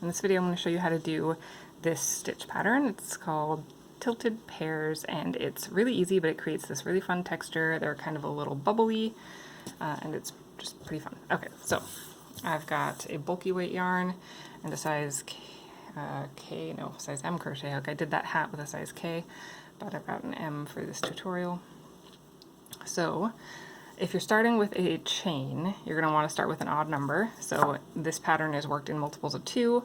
In this video I'm going to show you how to do this stitch pattern. It's called Tilted Pears and it's really easy, but it creates this really fun texture. They're kind of a little bubbly and it's just pretty fun. Okay, so I've got a bulky weight yarn and a size size M crochet hook. I did that hat with a size K, but I've got an M for this tutorial. So if you're starting with a chain, you're going to want to start with an odd number. So this pattern is worked in multiples of 2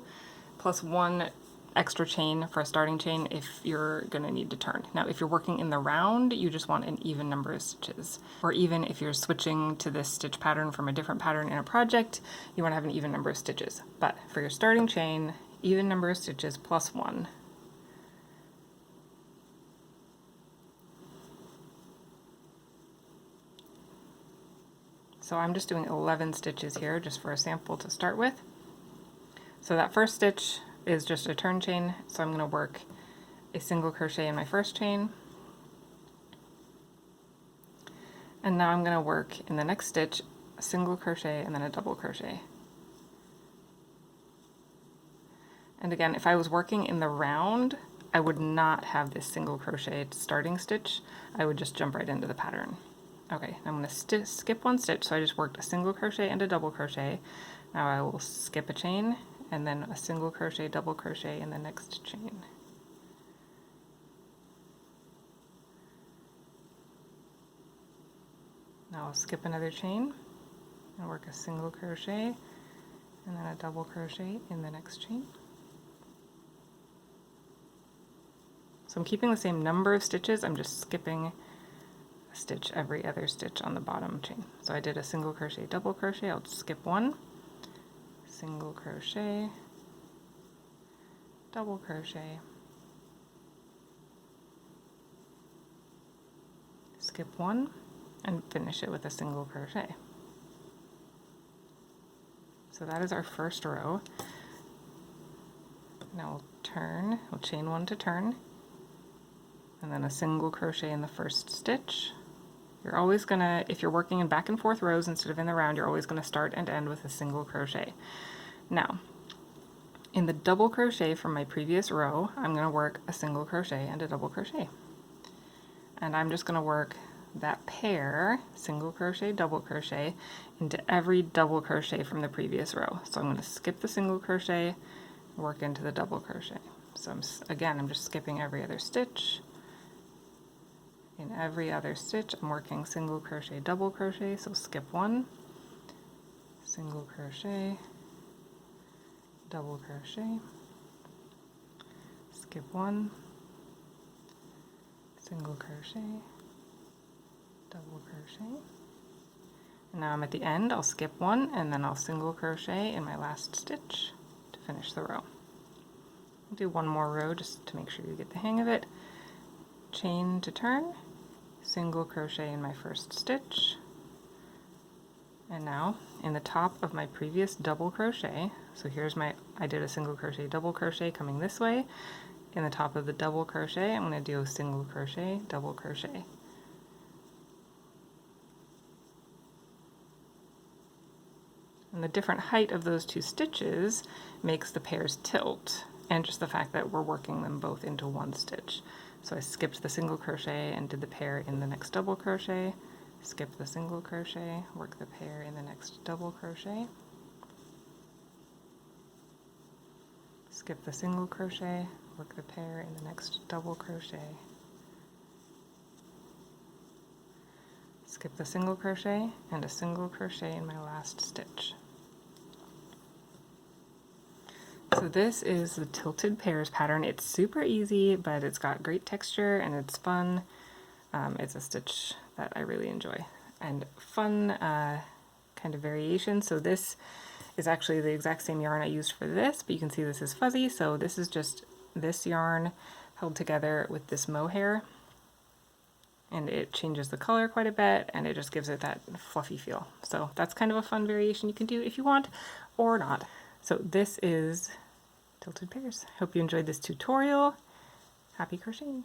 plus 1 extra chain for a starting chain if you're going to need to turn. Now if you're working in the round, you just want an even number of stitches. Or even if you're switching to this stitch pattern from a different pattern in a project, you want to have an even number of stitches. But for your starting chain, even number of stitches plus 1. So I'm just doing 11 stitches here just for a sample to start with. So that first stitch is just a turn chain, so I'm going to work a single crochet in my first chain. And now I'm going to work in the next stitch a single crochet and then a double crochet. And again, if I was working in the round, I would not have this single crochet starting stitch. I would just jump right into the pattern. Okay, I'm going to skip one stitch, so I just worked a single crochet and a double crochet. Now I will skip a chain and then a single crochet, double crochet in the next chain. Now I'll skip another chain and work a single crochet and then a double crochet in the next chain. So I'm keeping the same number of stitches, I'm just skipping a stitch every other stitch on the bottom chain. So I did a single crochet, double crochet, I'll skip one, single crochet, double crochet, skip one, and finish it with a single crochet. So that is our first row. Now we'll turn, we'll chain one to turn, and then a single crochet in the first stitch. You're always gonna, if you're working in back and forth rows instead of in the round, you're always gonna start and end with a single crochet. Now, in the double crochet from my previous row, I'm gonna work a single crochet and a double crochet. And I'm just gonna work that pair, single crochet, double crochet, into every double crochet from the previous row. So I'm gonna skip the single crochet, work into the double crochet. So I'm just skipping every other stitch. In every other stitch, I'm working single crochet, double crochet, so skip one, single crochet, double crochet, skip one, single crochet, double crochet. And now I'm at the end, I'll skip one, and then I'll single crochet in my last stitch to finish the row. I'll do one more row just to make sure you get the hang of it. Chain to turn, single crochet in my first stitch, and now in the top of my previous double crochet, so here's I did a single crochet, double crochet coming this way. In the top of the double crochet, I'm going to do a single crochet, double crochet. And the different height of those two stitches makes the pairs tilt, and just the fact that we're working them both into one stitch. So I skipped the single crochet and did the pair in the next double crochet, skip the single crochet, work the pair in the next double crochet, skip the single crochet, work the pair in the next double crochet, skip the single crochet, and a single crochet in my last stitch. So this is the Tilted Pears pattern. It's super easy, but it's got great texture and it's fun. It's a stitch that I really enjoy. And fun kind of variation. So this is actually the exact same yarn I used for this, but you can see this is fuzzy. So this is just this yarn held together with this mohair. And it changes the color quite a bit, and it just gives it that fluffy feel. So that's kind of a fun variation you can do if you want, or not. So this is Tilted Pears. Hope you enjoyed this tutorial. Happy crocheting!